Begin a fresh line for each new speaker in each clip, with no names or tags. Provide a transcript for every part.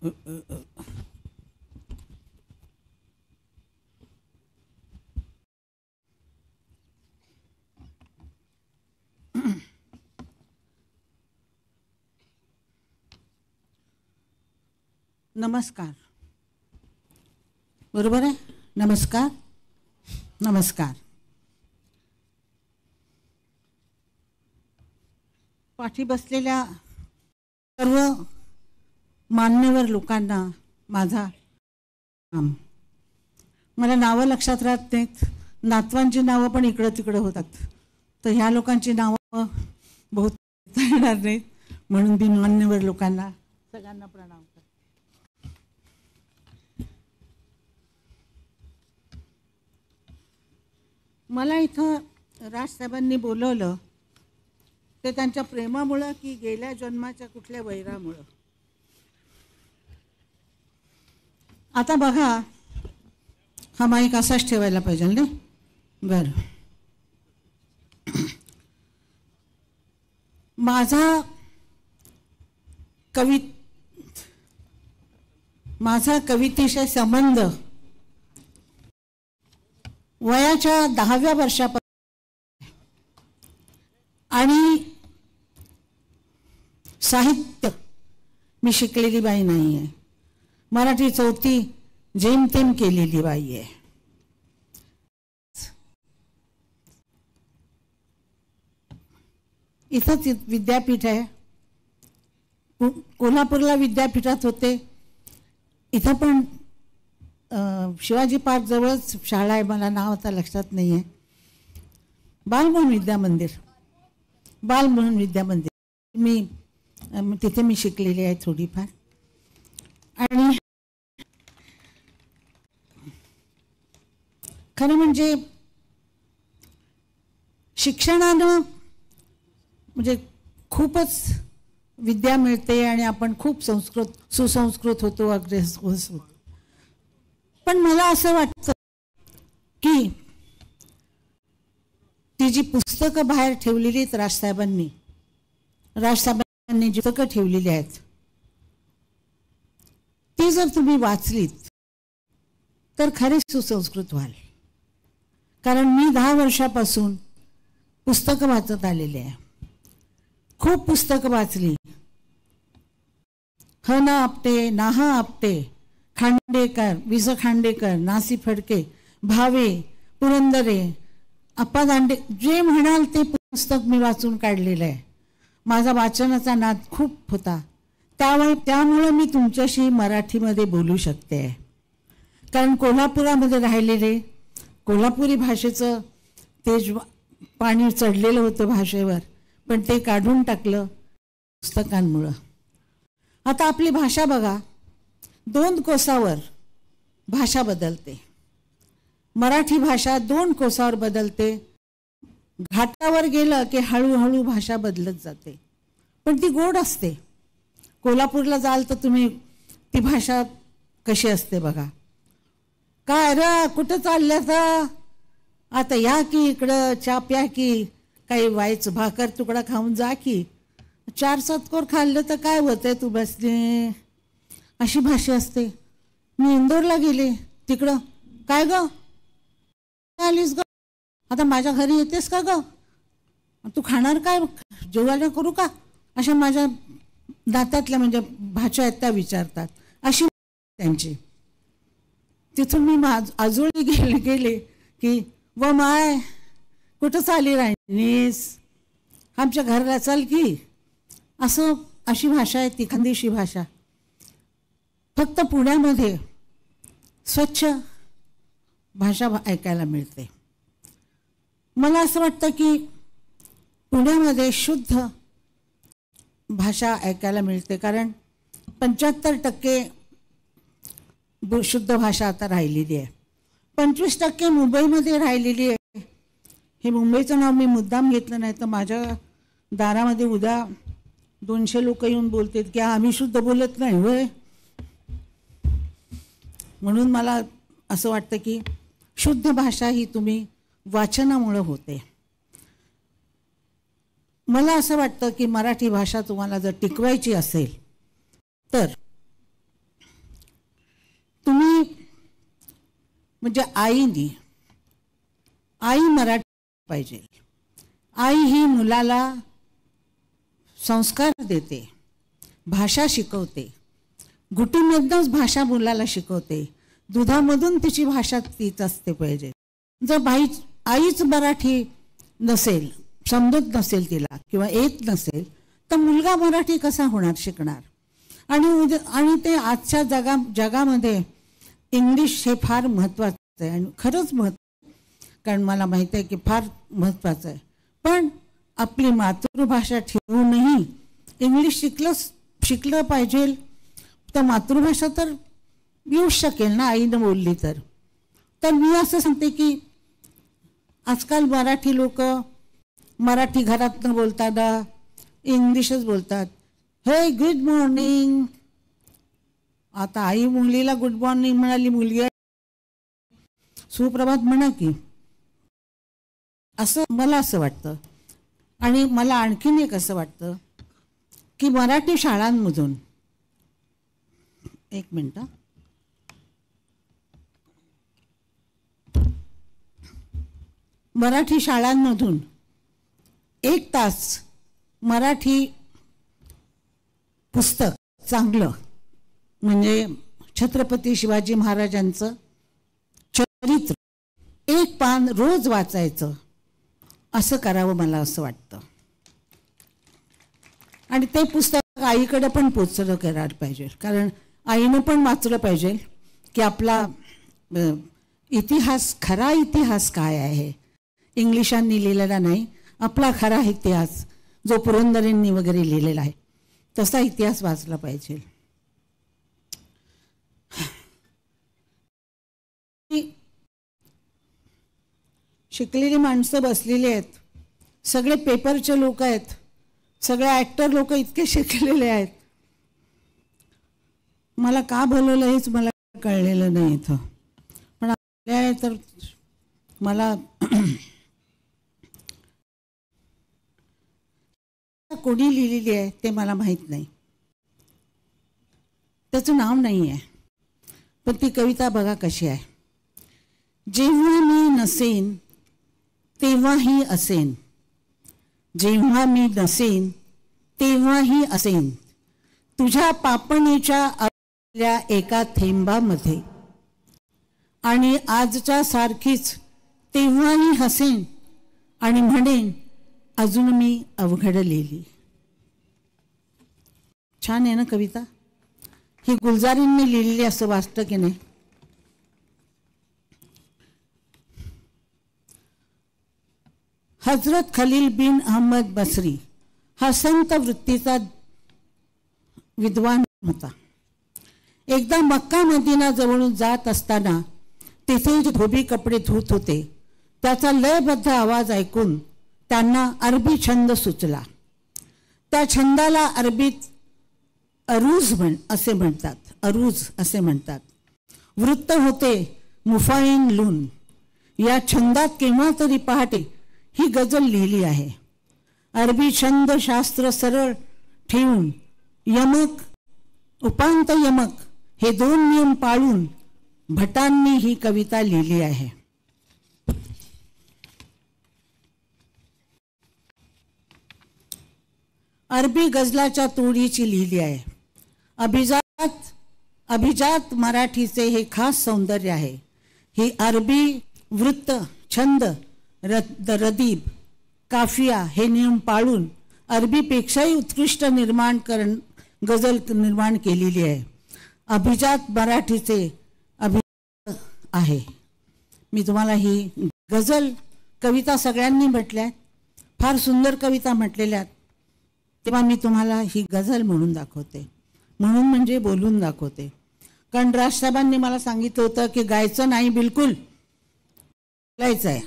नमस्कार. बरोबर आहे? नमस्कार. नमस्कार. पाठी बसलेल्या सर्व मान्यवर लोकांना माझा मला नावं लक्षात राहत नाहीत. नातवांची नावं पण इकडं तिकडं होतात, तर ह्या लोकांची नावं बहुत येणार नाहीत, म्हणून मी मान्यवर लोकांना सगळ्यांना प्रणाम करते. मला इथं राजसाहेबांनी बोलवलं ते त्यांच्या प्रेमामुळं की गेल्या जन्माच्या कुठल्या वैरामुळं. आता बघा, हा माईक असाच ठेवायला पाहिजे ना. बरं, माझा कवितेशी संबंध वयाच्या 10व्या वर्षापासून आणि साहित्य मी शिकलेली बाई नाही आहे. मराठी चौथी जेमतेम केलेली बाई आहे. इथंच विद्यापीठ आहे. कोल्हापूरला विद्यापीठात होते. इथं पण शिवाजी पार्क जवळच शाळा आहे, मला नाव आता लक्षात नाही आहे. बालमोहन विद्या मंदिर मी तिथे मी शिकलेली आहे थोडीफार. आणि खरं म्हणजे शिक्षणानं म्हणजे खूपच विद्या मिळते आणि आपण खूप सुसंस्कृत होतो, अग्रेसर. पण मला असं वाटतं की ती जी पुस्तकं बाहेर ठेवलेली आहेत राजसाहेबांनी जी पुस्तकं ठेवलेली आहेत ती जर तुम्ही वाचलीत तर खरेच सुसंस्कृत व्हाल. कारण मी 10 वर्षापासून पुस्तकं वाचत आलेले आहे. खूप पुस्तकं वाचली. ह ना आपटे, नाहा आपटे, खांडेकर, वि स खांडेकर, नासी फडके, भावे, पुरंदरे, अप्पा दांडे, जे म्हणाल ते पुस्तक मी वाचून काढलेलं आहे. माझा वाचनाचा नाद खूप होता. त्यामुळे मी तुमच्याशी मराठीमध्ये बोलू शकते. कारण कोल्हापुरामध्ये राहिलेले कोल्हापुरी भाषेचं तेज पाणी चढलेलं होतं भाषेवर, पण ते काढून टाकलं पुस्तकांमुळं. आता आपली भाषा बघा, 2 कोसावर भाषा बदलते. मराठी भाषा 2 कोसावर बदलते. घाटावर गेलं की हळूहळू भाषा बदलत जाते, पण ती गोड असते. कोल्हापूरला जाल तर तुम्ही ती भाषा कशी असते बघा. काय रे, कुठं चालल्या तर आता या की इकडं, चहा प्या की, काही व्हायचं भाकर तुकडा खाऊन जा की, 4-7 कोर खाल्लं तर काय होतंय तू बसले, अशी भाषा असते. मी इंदोरला गेले, तिकडं काय ग आलीस ग, आता माझ्या घरी येतेस का ग, तू खाणार काय, जेवायला करू का, अशा माझ्या दातातल्या म्हणजे भाषा आहेत त्या विचारतात. अशी त्यांची. तिथून मी आजोळी गेले की व माय कुठं चाली राहिलीस, आमच्या घराला चाल की, असं अशी भाषा आहे ती खानदेशी भाषा. फक्त पुण्यामध्ये स्वच्छ भाषा ऐकायला मिळते. मला असं वाटतं की पुण्यामध्ये शुद्ध भाषा ऐकायला मिळते, कारण 75% शुद्ध भाषा आता राहिलेली आहे. 25% मुंबईमध्ये राहिलेली आहे. हे मुंबईचं नाव मी मुद्दाम घेतलं नाही तर माझ्या दारामध्ये उद्या 200 लोक येऊन बोलतात की आम्ही शुद्ध बोलत नाही होय. म्हणून मला असं वाटतं की शुद्ध भाषा ही तुम्ही वाचनामुळे होते. मला असं वाटतं की मराठी भाषा तुम्हाला जर टिकवायची असेल तर म्हणजे आई मराठी पाहिजे. आई ही मुलाला संस्कार देते, भाषा शिकवते, घुटीमधूनच भाषा मुलाला शिकवते, दुधामधून तिची भाषा तीच असते पाहिजे. जर आईच मराठी नसेल, समजत नसेल तिला किंवा येत नसेल तर मुलगा मराठी कसा होणार, शिकणार. आणि ते आजच्या जगामध्ये इंग्लिश हे फार महत्त्वाचं आहे आणि खरंच कारण मला माहिती आहे की फार महत्त्वाचं आहे. पण आपली मातृभाषा ठेवूनही इंग्लिश शिकलं पाहिजे. तर मातृभाषा तर येऊच शकेल ना आईनं बोलली तर मी असं सांगते की आजकाल मराठी लोक मराठी घरातनं बोलताना इंग्लिशच बोलतात. हे गुड मॉर्निंग. आता आई मुलीला गुड मॉर्निंग म्हणाली, मुलगी सुप्रभात म्हणा की, असं मला असं वाटतं. आणि मला आणखीन एक असं वाटतं की मराठी शाळांमधून एक मिनटं मराठी शाळांमधून 1 तास मराठी पुस्तक चांगलं म्हणजे छत्रपती शिवाजी महाराजांचं चरित्र 1 पान रोज वाचायचं, असं करावं मला असं वाटतं. आणि ते पुस्तक आईकडे पण पोचलं करायला पाहिजे, कारण आईनं पण वाचलं पाहिजे की आपला इतिहास, खरा इतिहास काय आहे, इंग्लिशांनी लिहिलेला नाही, आपला खरा इतिहास जो पुरंदरेंनी वगैरे लिहिलेला आहे तसा इतिहास वाचला पाहिजे. शिकलेली माणसं बसलेली आहेत, सगळे पेपरचे लोक आहेत, सगळे ॲक्टर लोक इतके शिकलेले आहेत. मला का बोलवलं हेच मला कळलेलं नाही इथं, पण आपल्या तर मला कोणी लिहिलेली आहे ते मला माहीत नाही, त्याचं नाव नाही आहे. पण ती कविता बघा कशी आहे. जेव्हा मी नसेन तेव्हाही असेन, जेव्हा मी नसेन तेव्हाही असेन, तुझ्या पापणीच्या आपल्या एका थेंबामध्ये, आणि आजच्या सारखीच तेव्हाही हसेन आणि म्हणेन अजून मी अवघडलेली. छान आहे ना कविता. ही गुलजारींनी लिहिलेली असं वाटतं की नाही. हजरत खलील बिन अहमद बसरी हा संत वृत्तीचा विद्वान होता. एकदा मक्का मदिना जवळून जात असताना तिथे धोबी कपडे धुत होते. त्याचा लयबद्ध आवाज ऐकून त्यांना अरबी छंद सुचला. त्या छंदाला अरबीत अरूज असे म्हणतात. वृत्त होते मुफाईन लून. या छंदात केव्हा तरी पहाटे ही गजल लिहिली आहे. अरबी छंद शास्त्र सरळ ठेवून यमक उपांत यमक हे 2 नियम पाळून भटांनी ही कविता लिहिली आहे. अरबी गजलाच्या तोडीची लिहिली आहे. अभिजात मराठीचे हे खास सौंदर्य आहे. ही अरबी वृत्त, छंद, रदीब, काफिया हे नियम पाळून अरबीपेक्षाही उत्कृष्ट गजल निर्माण केलेली आहे. अभिजात मराठीचे आहे. मी तुम्हाला ही गजल कविता सगळ्यांनी म्हटल्या, फार सुंदर कविता म्हटलेल्या, तेव्हा मी तुम्हाला ही गझल म्हणून दाखवते. म्हणून म्हणजे बोलून दाखवते. कारण राजसाहेबांनी मला सांगितलं होतं की गायचं नाही, बिलकुल गायचं आहे.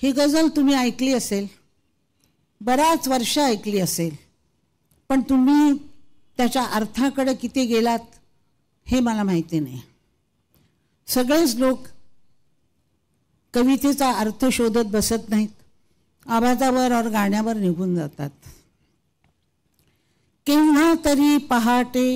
ही गझल तुम्ही ऐकली असेल, बऱ्याच वर्ष ऐकली असेल, पण तुम्ही त्याच्या अर्थाकडे किती गेलात हे मला माहिती नाही. सगळेच लोक कवितेचा अर्थ शोधत बसत नाहीत, आवाजावर और गाण्यावर निघून जातात. केव्हा तरी पहाटे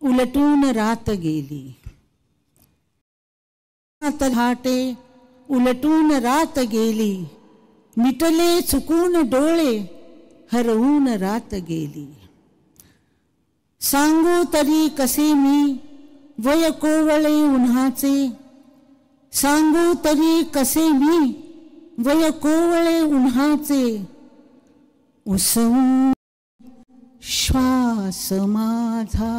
उलटून रात गेली, पहाटे उलटून रात गेली, मिटले चुकून डोळे हरवून रात गेली. सांगू तरी कसे मी वय कोवळे उन्हाचे, सांगू तरी कसे मी वय कोवळे उन्हाचे, उसळून श्वास माझा,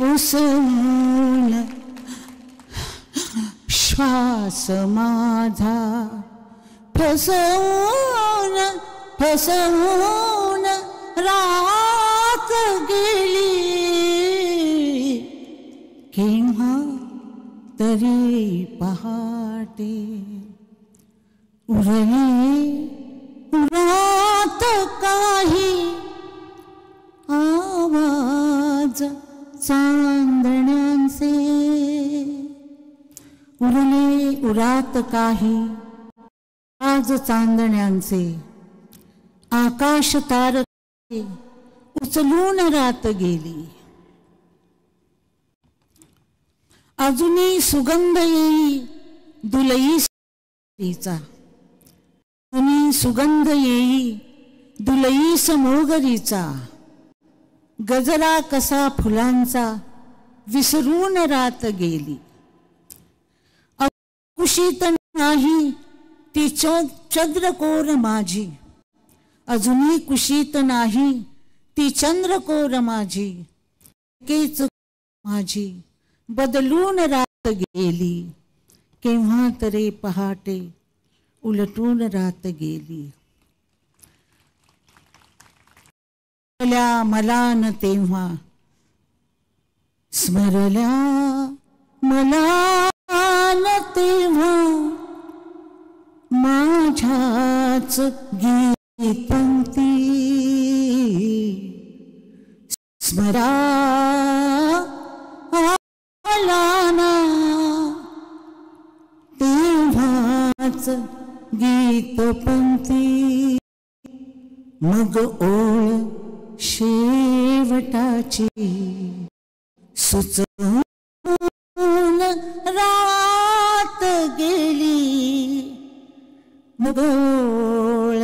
उसळून श्वास माझा, फसवून फसवून रात गेली. केव्हा तरी पहाटे उरली उरात काही आवाज चांदण्यांचे, उरले उरात काही आज चांदण्यांचे, आकाश तारके उचलून रात गेली. अजूनही सुगंध येई दुलईचा, अजूनही सुगंध येई दुलईस मोगरीचा, गजरा कसा फुलांचा विसरून रात गेली. कुशीत नाही ती चंद्रकोर माझी, अजूनही कुशीत नाही ती चंद्रकोर माझी, केच माझी बदलून रात गेली. केव्हा तरी पहाटे उलटून रात गेली. मला न तेव्हा स्मरल्या मला न तेव्हा माझ्याच गीतपंक्ती स्मरा आला तेव्हाच गीतपंक्ती, मग ओळ शेवटाची सुचवून रात गेली. मग ओळ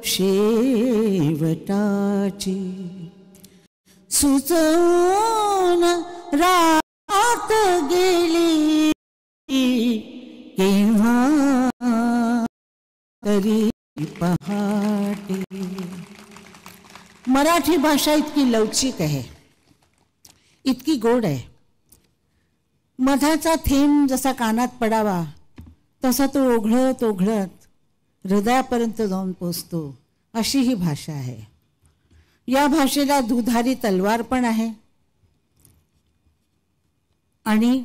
शेवटाची सुचवून रात गेली. केव्हा तरी पहाटे. मराठी भाषा इतकी लवचिक आहे, इतकी गोड आहे. मधाचा थेंब जसा कानात पडावा तसा तो ओघळत ओघळत हृदयापर्यंत जाऊन पोचतो, अशी ही भाषा आहे. या भाषेला दुधारी तलवार पण आहे आणि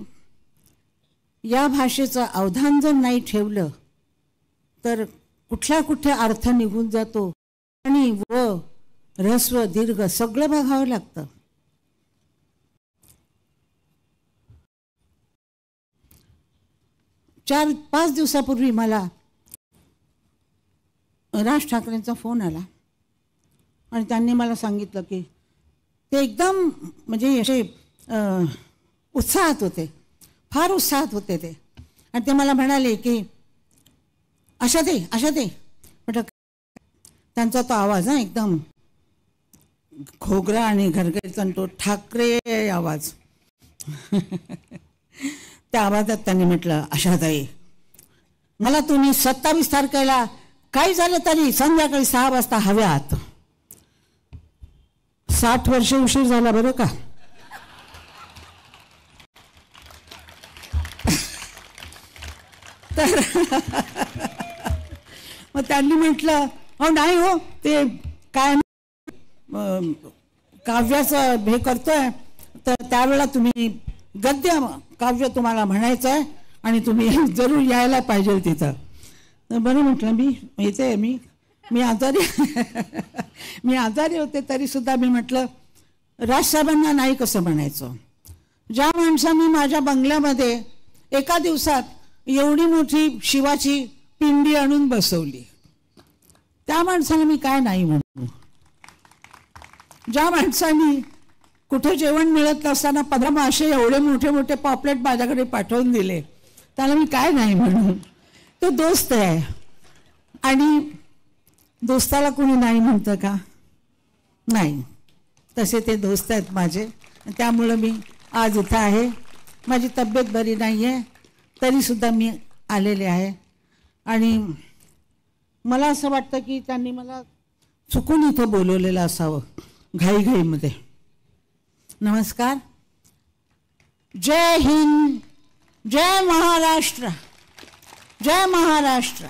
या भाषेचं अवधान जर नाही ठेवलं तर कुठला कुठे अर्थ निघून जातो आणि व ऱ्हस्व दीर्घ सगळं बघावं लागतं. चार पाच दिवसापूर्वी मला राज ठाकरेंचा फोन आला आणि त्यांनी मला सांगितलं की ते एकदम म्हणजे असे उत्साहात होते, फार उत्साहात होते ते. आणि ते मला म्हणाले की अशा ते म्हटलं. त्यांचा तो आवाज ना एकदम खोगरा आणि घरघरीचा तो ठाकरे आवाज. त्या आवाजात त्यांनी म्हटलं, आशाताई मला तुम्ही 27 तारखेला काही झालं तरी संध्याकाळी 6 वाजता हव्यात. 60 वर्ष उशीर झाला बरं का. तर मग त्यांनी म्हटलं हो नाही हो ते काय काव्याचं हे करतोय तर त्यावेळेला तुम्ही गद्य काव्य तुम्हाला म्हणायचं आहे आणि तुम्ही जरूर यायला पाहिजे तिथं. बरं म्हटलं मी येते. मी आजारी होते तरी सुद्धा मी म्हटलं राजसाहेबांना नाही कसं म्हणायचं. ज्या माणसांनी माझ्या बंगल्यामध्ये एका दिवसात एवढी मोठी शिवाची पिंडी आणून बसवली. त्या माणसाला मी काय नाही म्हणू. ज्या माणसाने कुठे जेवण मिळत नसताना 15 मासे एवढे मोठे मोठे पॉपलेट माझ्याकडे पाठवून दिले, त्याला मी काय नाही म्हणू. तो दोस्त आहे आणि दोस्ताला कोणी नाही म्हणतं का? नाही. तसे ते दोस्त आहेत माझे. त्यामुळं मी आज इथं आहे. माझी तब्येत बरी नाही आहे तरीसुद्धा मी आलेले आहे. आणि मला असं वाटतं की त्यांनी मला चुकून इथं बोलवलेलं असावं घाईघाईमध्ये. नमस्कार. जय हिंद, जय महाराष्ट्र, जय महाराष्ट्र.